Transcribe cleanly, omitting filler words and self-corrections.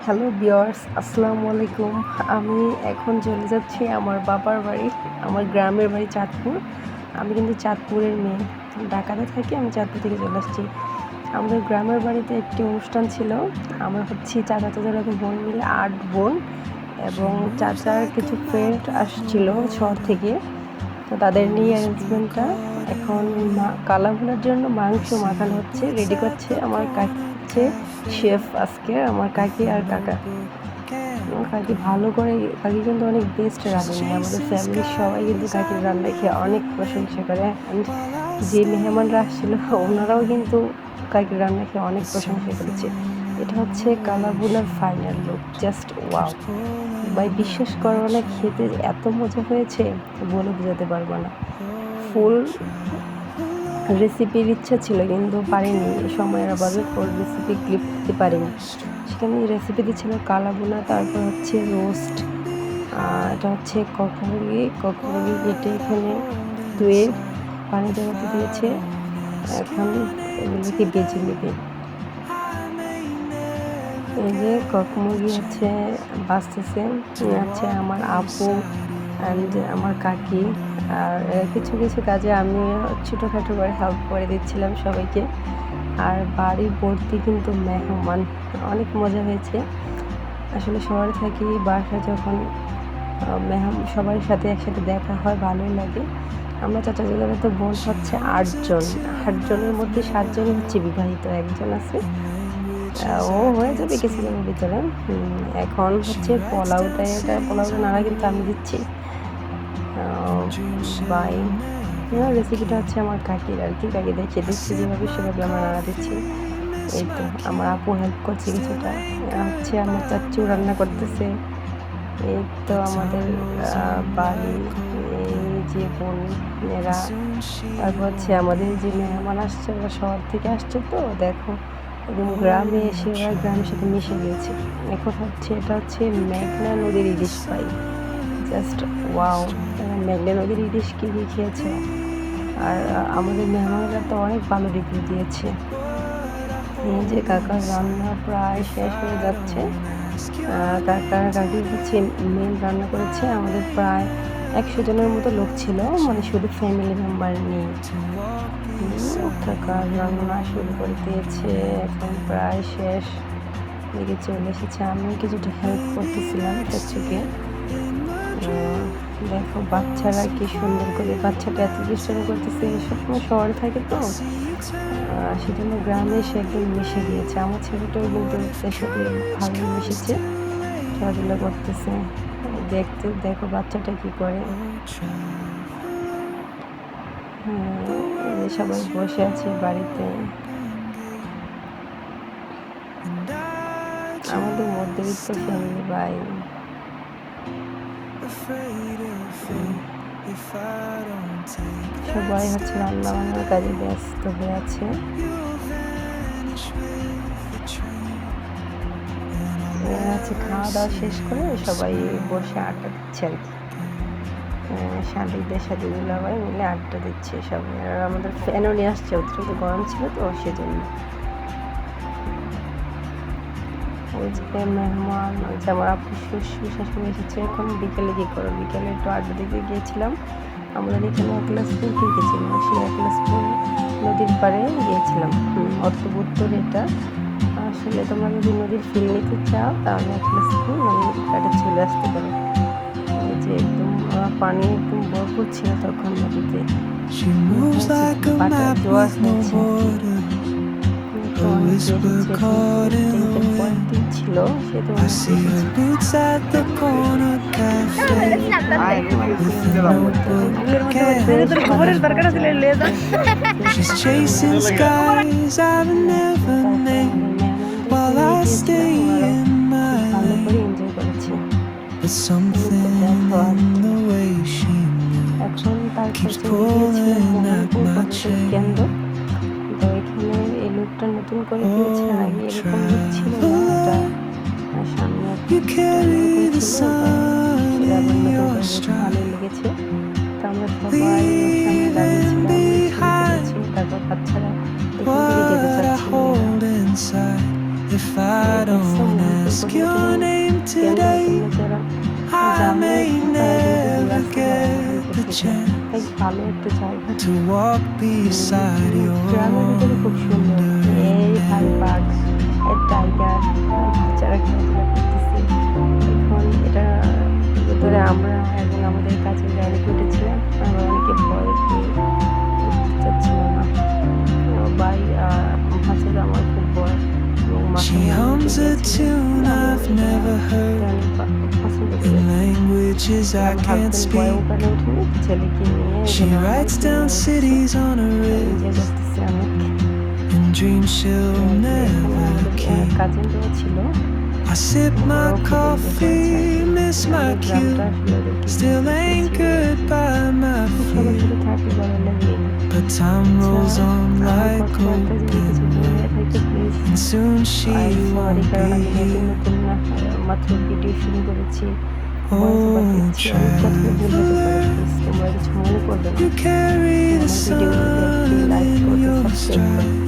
Hello viewers, আসসালামু আলাইকুম। আমি এখন চলে যাচ্ছি আমার বাবার বাড়ি, আমার গ্রামের বাড়ি চাঁদপুর। আমি কিন্তু চাঁদপুরের মেয়ে, ঢাকাতে থাকি। আমি চাঁদপুর থেকে চলে আসছি। আমাদের গ্রামের বাড়িতে একটি অনুষ্ঠান ছিল। আমরা হচ্ছি চাচা চাচারা বোন মিলে 8 বোন, এবং চাচার কিছু ফ্রেন্ড আসছিল শহর থেকে। তো তাদের নিয়ে অ্যারেঞ্জমেন্টটা এখন কালা ভুনার জন্য মাংস মাখানো হচ্ছে, রেডি করছে আমার কাকি। হচ্ছে শেফ আজকে আমার কাকি আর কাকা। কাকি ভালো করে, কাকি কিন্তু অনেক বেস্ট রাঁধুনি। আমাদের ফ্যামিলির সবাই কিন্তু কাকির রান্না খেয়ে অনেক প্রশংসা করে। অ্যান্ড যে মেহমানরা আসছিল ওনারাও কিন্তু কাকির রান্না খেয়ে অনেক প্রশংসা করেছে। এটা হচ্ছে কালা ভুনার ফাইনাল লুক, জাস্ট ওয়াও ভাই, বিশ্বাস করো না, খেতে এত মজা হয়েছে বলে বোঝাতে পারবো না। ফুল রেসিপির ইচ্ছা ছিল কিন্তু পারিনি, সময়ের অভাবে ফুল রেসিপি ক্লিপ দিতে পারিনি। সেখানে রেসিপিতে ছিল কালা ভুনা, তারপর হচ্ছে রোস্ট, এটা হচ্ছে কক মুরগি কেটে এখানে ধুয়ে পানিতে মধ্যে দিয়েছে। এখন এগুলোকে বেজে নেবে। এই যে কক মুরগি হচ্ছে বাঁচতেছে, হচ্ছে আমার আপু অ্যান্ড আমার কাকি। আর কিছু কিছু কাজে আমি ছোটোখাটো করে হেল্প করে দিচ্ছিলাম সবাইকে। আর বাড়ি ভর্তি কিন্তু মেহমান, অনেক মজা হয়েছে। আসলে শহরে থাকি, বাসা যখন সবার সাথে একসাথে দেখা হয় ভালোই লাগে। আমরা চাচা চাচারা তো বোন হচ্ছে 8 জন। 8 জনের মধ্যে 7জনই হচ্ছে বিবাহিত, একজন আছে, ও হয়ে যাবে কিছুদিনের ভিতরে। এখন হচ্ছে পোলাওটা নাড়া কিন্তু আমি দিচ্ছি। বাই রেসিপিটা হচ্ছে আমার কাকির আর কি, কাকি দেখিয়ে দিচ্ছি যেভাবে সেভাবে আমরা নাড়া দিচ্ছি। এই তো আমার আপু হেল্প করছে কিছুটা, হচ্ছে আমার চাচু রান্না করতেছে। এই তো আমাদের বাড়ি, এই যে বোনেরা, তারপর হচ্ছে আমাদের যে মেহমান আসছে ওরা শহর থেকে আসছে, তো দেখো একদম গ্রামে এসে ওরা গ্রামের সাথে মিশে গিয়েছে। এখন হচ্ছে এটা হচ্ছে মেঘনা নদীর ইলিশ পাই, জাস্ট ওয়াও। মেঘনা নদীর ইলিশ কি খেয়েছে। আর আমাদের মেহমানরা তো অনেক ভালো রিভিউ দিয়েছে। এই যে কাকার রান্না প্রায় শেষ হয়ে যাচ্ছে। কাকি হচ্ছে মেন রান্না করেছে। আমাদের প্রায় 100 জনের মতো লোক ছিল, মানে শুধু ফ্যামিলি মেম্বার নিয়ে। কাকার রান্না শুরু করে দিয়েছে, এখন প্রায় শেষ দিকে চলে এসেছে। আমি কিছুটা হেল্প করতেছিলাম চাচুকে। দেখো বাচ্চারা কি সুন্দর করে, বাচ্চাটা এত দুষ্টামি করতেছে। সবসময় শহরে থাকে তো, সেজন্য গ্রামে এসে একদম মিশে গিয়েছে। আমার ছেলেটাও কিন্তু এর সাথে ভালোই মিশেছে, খেলাধুলা করতেছে। দেখো বাচ্চাটা কি করে। সবাই বসে আছে বাড়িতে। আমাদের মধ্যবিত্ত ফ্যামিলি ভাই। সবাই হচ্ছে রান্না বান্নার কাজে ব্যস্ত হয়ে আছে। খাওয়া দাওয়া শেষ করে সবাই বসে আড্ডা দিচ্ছে আর কি। শালিকদের সাথে দুলাভাই মিলে আড্ডা দিচ্ছে সবাই। আর আমাদের ফ্যানও নিয়ে আসছে, অতিরিক্ত গরম ছিল তো সেজন্য। ওই যে মেহমান, ওই যে আমার আপু শ্বশুর শাশুড়ি এসেছে। এখন বিকেলে কী করো, বিকেলে একটু আড্ডা দিতে গিয়েছিলাম। আমাদের এখানে একলাসপুর গিয়েছিলাম, সেই একলাসপুর নদীর পাড়ে গিয়েছিলাম। উত্তর এটা। আসলে তোমরা যদি নদীর ফিল নিতে চাও তাহলে একলাসপুর নদীর পাড়ে চলে আসতে পারো। এই যে একদম পানি একদম ভরপুর ছিল তখন নদীতে, বাটার জোয়ার হয়েছে। পরের দিন ছিল, সেটা খবরের দরকার ছিল। She's chasing skies I've never named while I stay in my lane. But something in the way she moves keeps pulling at my chain. তো এখানে এই লুকটা নতুন করে দিয়েছে, আগে এরকম লুক ছিল না। এটা সামনে ভালো লেগেছে। তো আমরা সবাই সামনে দাঁড়িয়েছিলাম, তারপর বাচ্চারা এখান থেকে যেতে চাচ্ছিল। ask your name today, I may never get the chance ভালো একটা জায়গা। to walk beside your গ্রামের ভিতরে খুব সুন্দর। এই ভাই বাঘ, এই টাইগার, বাচ্চারা খেলাধুলা করতেছে। এখন এটা ভিতরে আমরা এবং আমাদের কাছের গাড়ি উঠেছিলাম। আমরা অনেকে ভয় পেয়ে উঠতে চাচ্ছিলাম না। ভাই হাসিল আমার খুব ভয় এবং She hums a tune I've never heard in languages I can't speak. She writes down cities on a wrist and dreams she'll never keep. I sip my coffee, miss my cue, still anchored by my feet. But time rolls on like old and soon she won't be here. Oh, traveler, you carry the sun in your stride.